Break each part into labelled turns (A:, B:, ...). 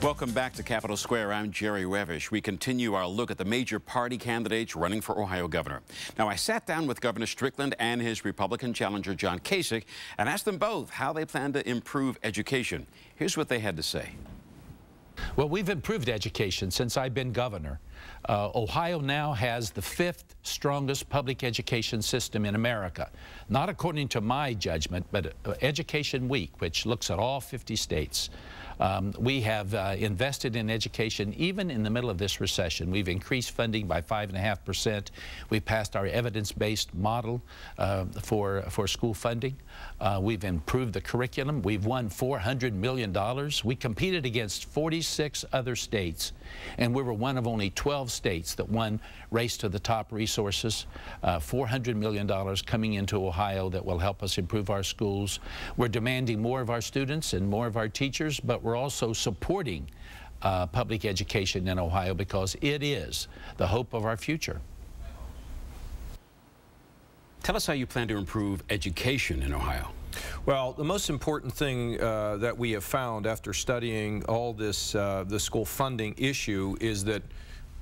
A: Welcome back to Capitol Square. I'm Jerry Revish. We continue our look at the major party candidates running for Ohio governor. Now, I sat down with Governor Strickland and his Republican challenger, John Kasich, and asked them both how they plan to improve education. Here's what they had to say.
B: Well, we've improved education since I've been governor. Ohio now has the 5th strongest public education system in America. Not according to my judgment, but Education Week, which looks at all 50 states. We have invested in education even in the middle of this recession. We've increased funding by 5.5%. We've passed our evidence-based model for school funding. We've improved the curriculum. We've won $400 million. We competed against 46 other states, and we were one of only 12 states that won Race to the Top resources. $400 million coming into Ohio that will help us improve our schools. We're demanding more of our students and more of our teachers, but we're also supporting public education in Ohio because it is the hope of our future.
A: Tell us how you plan to improve education in Ohio.
C: Well, the most important thing that we have found after studying all this the school funding issue is that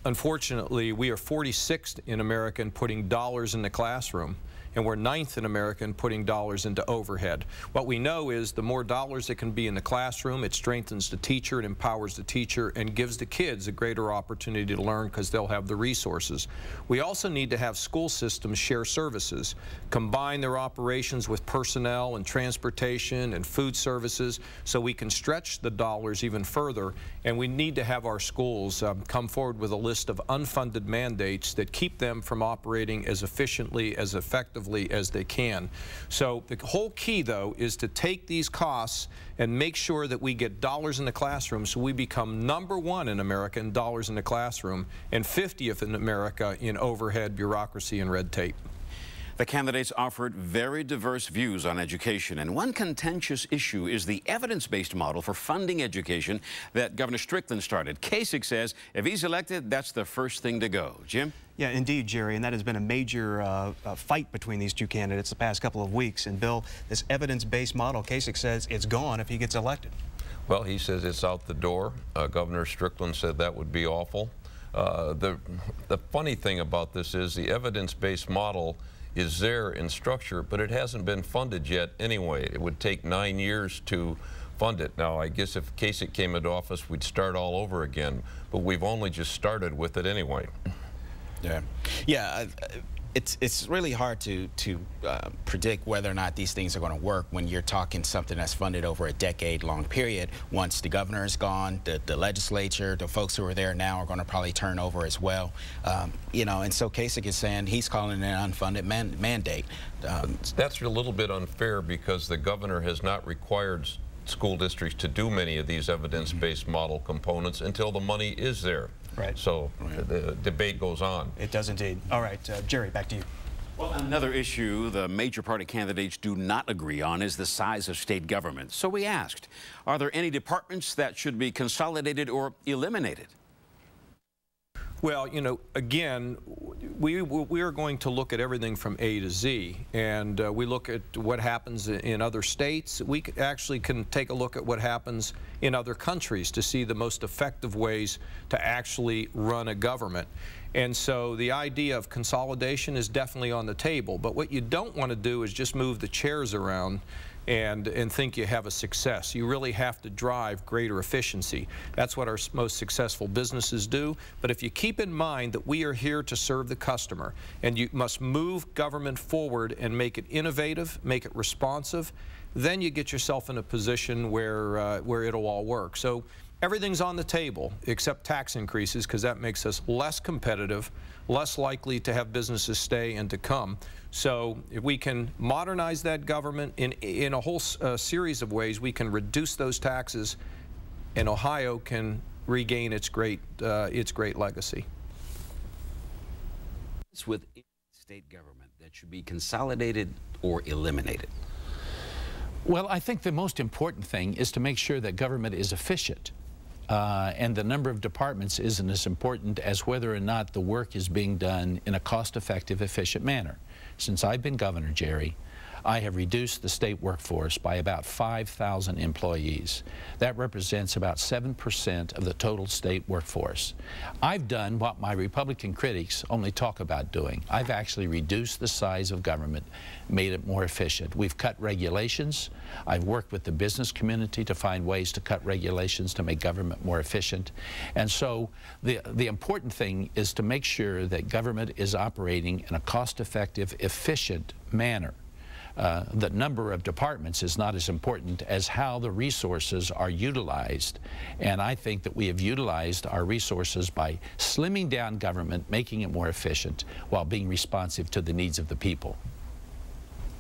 C: unfortunately we are 46th in America in putting dollars in the classroom, and we're 9th in America in putting dollars into overhead. What we know is the more dollars that can be in the classroom, it strengthens the teacher, it empowers the teacher, and gives the kids a greater opportunity to learn because they'll have the resources. We also need to have school systems share services, combine their operations with personnel and transportation and food services so we can stretch the dollars even further, and we need to have our schools come forward with a list of unfunded mandates that keep them from operating as efficiently, as effectively as they can. So the whole key, though, is to take these costs and make sure that we get dollars in the classroom so we become #1 in America in dollars in the classroom and 50th in America in overhead, bureaucracy, and red tape.
A: The candidates offered very diverse views on education, and one contentious issue is the evidence-based model for funding education that Governor Strickland started. Kasich says if he's elected, that's the first thing to go. Jim?
D: Yeah, indeed, Jerry, and that has been a major fight between these two candidates the past couple of weeks. And Bill, this evidence-based model, Kasich says it's gone if he gets elected.
E: Well, he says it's out the door. Governor Strickland said that would be awful. The funny thing about this is the evidence-based model is there in structure, but it hasn't been funded yet anyway. It would take 9 years to fund it. Now, I guess if Kasich came into office, we'd start all over again, but we've only just started with it anyway.
F: Yeah, it's really hard to predict whether or not these things are going to work when you're talking something that's funded over a decade-long period. Once the governor is gone, the legislature, the folks who are there now are going to probably turn over as well. You know, and so Kasich is saying he's calling it an unfunded mandate.
E: That's a little bit unfair because the governor has not required school districts to do many of these evidence-based model components until the money is there.
D: Right.
E: So the debate goes on.
D: It does indeed. All right, Jerry, back to you.
A: Well, another issue the major party candidates do not agree on is the size of state government. So we asked, are there any departments that should be consolidated or eliminated?
C: Well, you know, again, we are going to look at everything from A to Z, and we look at what happens in other states. We actually can take a look at what happens in other countries to see the most effective ways to actually run a government. And so the idea of consolidation is definitely on the table, but what you don't want to do is just move the chairs around and think you have a success. You really have to drive greater efficiency. That's what our most successful businesses do. But if you keep in mind that we are here to serve the customer, and you must move government forward and make it innovative, make it responsive, then you get yourself in a position where it'll all work. So everything's on the table except tax increases, because that makes us less competitive, less likely to have businesses stay and to come. So if we can modernize that government in a whole series of ways, we can reduce those taxes, and Ohio can regain its great legacy.
A: With state government that should be consolidated or eliminated?
B: Well, I think the most important thing is to make sure that government is efficient. And the number of departments isn't as important as whether or not the work is being done in a cost-effective, efficient manner. Since I've been governor, Jerry, I have reduced the state workforce by about 5,000 employees. That represents about 7% of the total state workforce. I've done what my Republican critics only talk about doing. I've actually reduced the size of government, made it more efficient. We've cut regulations. I've worked with the business community to find ways to cut regulations to make government more efficient. And so the important thing is to make sure that government is operating in a cost-effective, efficient manner. The number of departments is not as important as how the resources are utilized. And I think that we have utilized our resources by slimming down government, making it more efficient, while being responsive to the needs of the people.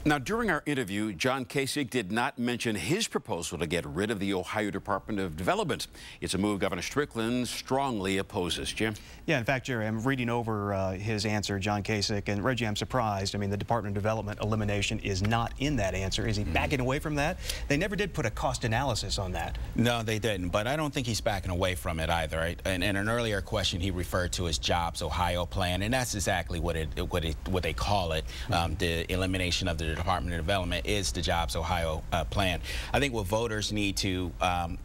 A: Now, during our interview, John Kasich did not mention his proposal to get rid of the Ohio Department of Development. It's a move Governor Strickland strongly opposes. Jim?
D: Yeah, in fact, Jerry, I'm reading over his answer, John Kasich, and Reggie, I'm surprised. I mean, the Department of Development elimination is not in that answer. Is he backing away from that? They never did put a cost analysis on that.
F: No, they didn't, but I don't think he's backing away from it either. Right? And in an earlier question, he referred to his Jobs Ohio plan, and that's exactly what they call it. The elimination of the Department of Development is the Jobs Ohio plan. I think what voters need to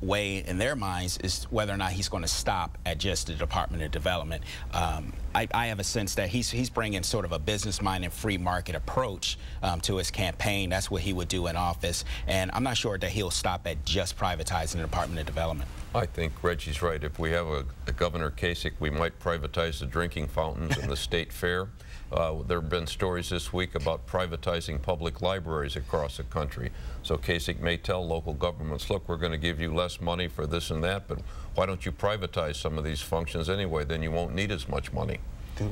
F: weigh in their minds is whether or not he's going to stop at just the Department of Development. I have a sense that he's bringing sort of a business-minded, free market approach to his campaign. That's what he would do in office, and I'm not sure that he'll stop at just privatizing the Department of Development.
E: I think Reggie's right. If we have a Governor Kasich, we might privatize the drinking fountains and the state fair. There have been stories this week about privatizing public libraries across the country. So Kasich may tell local governments, look, we're going to give you less money for this and that, but why don't you privatize some of these functions anyway? Then you won't need as much money.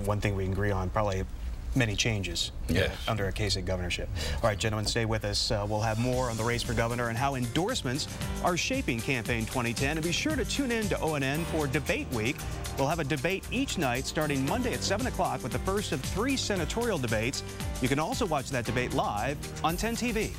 D: One thing we can agree on, probably many changes under a Kasich governorship. All right, gentlemen, stay with us. We'll have more on the race for governor and how endorsements are shaping campaign 2010. And be sure to tune in to ONN for Debate Week. We'll have a debate each night starting Monday at 7 o'clock with the first of 3 senatorial debates. You can also watch that debate live on 10 TV.